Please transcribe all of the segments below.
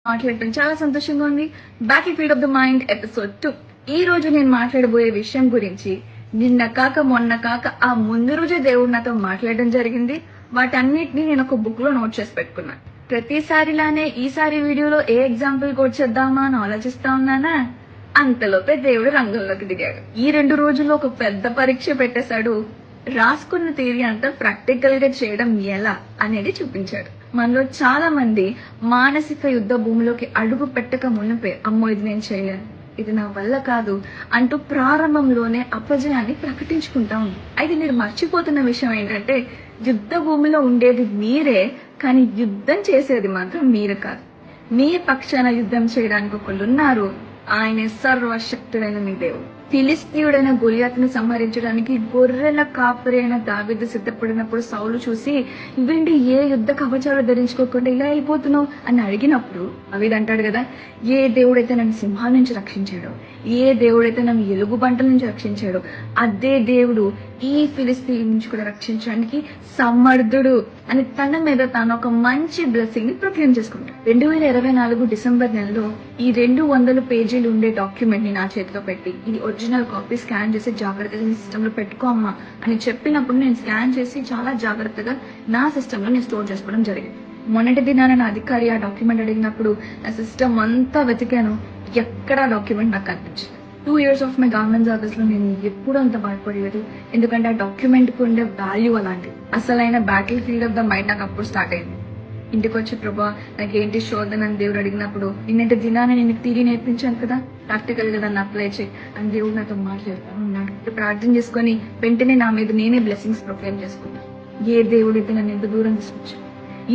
మాట్లాడటం చాలా సంతోషంగా ఉంది. Back field of the mind episode 2. ఈ రోజు నేను మాట్లాడబోయే విషయం గురించి నిన్న కాక మొన్న కాక ఆ ముందు రోజే దేవుడు నాతో మాట్లాడడం జరిగింది. వాటన్నిటిని నేను ఒక బుక్ లో నోట్ చేసి పెట్టుకున్నాను. ప్రతిసారిలానే ఈసారి వీడియోలో ఏ ఎగ్జాంపుల్ కోట్ చేద్దామా అని ఆలోచిస్తా ఉన్నానా, అంతలోపే దేవుడు రంగంలోకి దిగాడు. ఈ 2 రోజుల్లో ఒక పెద్ద పరీక్ష పెట్టేశాడు. రాసుకున్న థియరీ అంతా ప్రాక్టికల్ గా చేయడం ఎలా అనేది చూపించాడు. మనలో చాలా మంది మానసిక యుద్ధ భూమిలోకి అడుగు పెట్టక మునిపే అమ్మో ఇది నేను చేయలేను, ఇది నా వల్ల కాదు అంటూ ప్రారంభంలోనే అపజయాన్ని ప్రకటించుకుంటా ఉంది. అయితే మీరు మర్చిపోతున్న విషయం ఏంటంటే యుద్ధ భూమిలో ఉండేది మీరే, కానీ యుద్ధం చేసేది మాత్రం మీరు కాదు. మీ పక్షాన యుద్ధం చేయడానికి ఒకళ్ళు ఉన్నారు. ఆయనే సర్వశక్తుడైన మీ దేవుడు. ఫిలిస్తీయుడైన గొలియాతును సంహరించడానికి గొర్రెల కాపరి అయిన దావీదు సిద్ధపడినప్పుడు సౌలు చూసి, వీడి ఏ యుద్ధ కవచాలు ధరించుకోకుండా ఇలా వెళ్ళిపోతున్నావు అని అడిగినప్పుడు దావీదు అంటాడు కదా, ఏ దేవుడైతే నన్ను సింహాల నుంచి రక్షించాడో, ఏ దేవుడైతే నన్ను ఎలుగు బంటల నుంచి రక్షించాడో, అదే దేవుడు ఈ ఫిలిస్తీన్ నుంచి కూడా రక్షించడానికి సమర్థుడు అని తన మీద తాను ఒక మంచి బ్లెస్సింగ్ ని ప్రొక్లెయిమ్ చేసుకుంటాడు. 2024 డిసెంబర్ నెలలో ఈ 200 పేజీలు ఉండే డాక్యుమెంట్ ని నా చేతిలో పెట్టి, ఇది ఒరిజినల్ కాపీ, స్కాన్ చేసి జాగ్రత్తగా సిస్టమ్ లో పెట్టుకో అమ్మా అని చెప్పినప్పుడు నేను స్కాన్ చేసి చాలా జాగ్రత్తగా నా సిస్టమ్ లో నేను స్టోర్ చేసుకోవడం జరిగింది. మొన్నటి దినాన నా అధికారి ఆ డాక్యుమెంట్ అడిగినప్పుడు నా సిస్టమ్ అంతా వెతికాను, ఎక్కడా డాక్యుమెంట్ నాకు కనిపించింది. 2 years of my government service లో నేను ఎప్పుడూ అంత బాధపడలేదు, ఎందుకంటే ఆ డాక్యుమెంట్ కు ఉండే వాల్యూ అలాంటి. అసలైన battle field of the mind నాకు అప్పుడు స్టార్ట్ అయింది. ఇంటికి వచ్చి ప్రభా నాకేంటి శోధన అని దేవుడు అడిగినప్పుడు, నిన్నటి దినాన్ని నేను తిరిగి నేర్పించాను కదా, ప్రాక్టికల్ గా దాన్ని అప్లై చేయి అని దేవుడు నాతో మాట్లాడుతాను ఉన్నాడు. ప్రార్థన చేసుకుని వెంటనే నా మీద నేనే బ్లెస్సింగ్స్ ప్రొక్లెయిమ్ చేసుకున్నాను. ఏ దేవుడైతే నన్ను ఎంత దూరం తీసుకొచ్చాడు,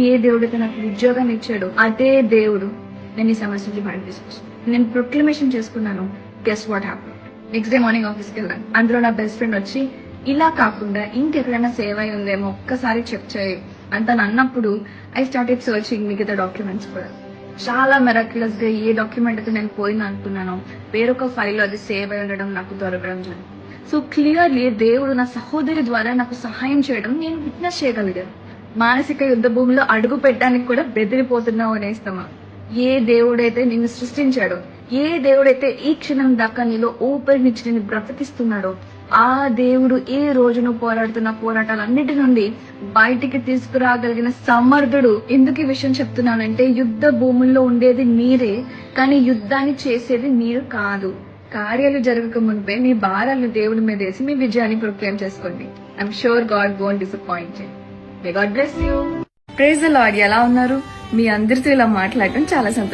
ఏ దేవుడైతే నాకు ఉద్యోగాన్ని ఇచ్చాడు, అదే దేవుడు నేను ఈ సమస్య నుంచి బయట తీసుకొచ్చాను. నేను ప్రొక్లమేషన్ చేసుకున్నాను. Guess what happen? Next day morning ఆఫీస్కి వెళ్ళాను. అందులో నా బెస్ట్ ఫ్రెండ్ వచ్చి, ఇలా కాకుండా ఇంకెక్కడైనా సేవ్ అయి ఉందేమో ఒక్కసారి చెక్ చేయి అని తను అన్నప్పుడు ఐ స్టార్టెడ్ సర్చింగ్ మిగతా డాక్యుమెంట్స్ కూడా. చాలా మెరాక్యులస్ గా ఏ డాక్యుమెంట్ అయితే నేను పోయినా అనుకున్నానో వేరొక ఫైల్ అది సేవ్ అయి ఉండడం నాకు దొరకడం జరిగింది. సో క్లియర్లీ దేవుడు నా సహోదరి ద్వారా నాకు సహాయం చేయడం నేను విట్నెస్ చేయగలిగాను. మానసిక యుద్ధ భూమిలో అడుగు పెట్టడానికి కూడా బెదిరిపోతున్నావు అనేస్తామా? ఏ దేవుడైతే నిన్ను సృష్టించాడో, ఏ దేవుడైతే ఈ క్షణం దాకా నీలో ఊపిరినిచ్చి నిన్ను బ్రతికిస్తున్నాడో, ఆ దేవుడు ఏ రోజును పోరాడుతున్న పోరాటాలన్నిటి నుండి బయటికి తీసుకురాగలిగిన సమర్థుడు. ఎందుకు ఈ విషయం చెప్తున్నానంటే యుద్ధ భూముల్లో ఉండేది మీరే, కానీ యుద్ధాన్ని చేసేది మీరు కాదు. కార్యాలు జరగక మునిపే మీ భారాలను దేవుడి మీద వేసి మీ విజయాన్ని ప్రొక్లెయిమ్ చేసుకోండి. I'm sure God won't disappoint you. May God bless you. Praise the Lord. ఎలా ఉన్నారు? మీ అందరితో ఇలా మాట్లాడటం చాలా సంతోషం.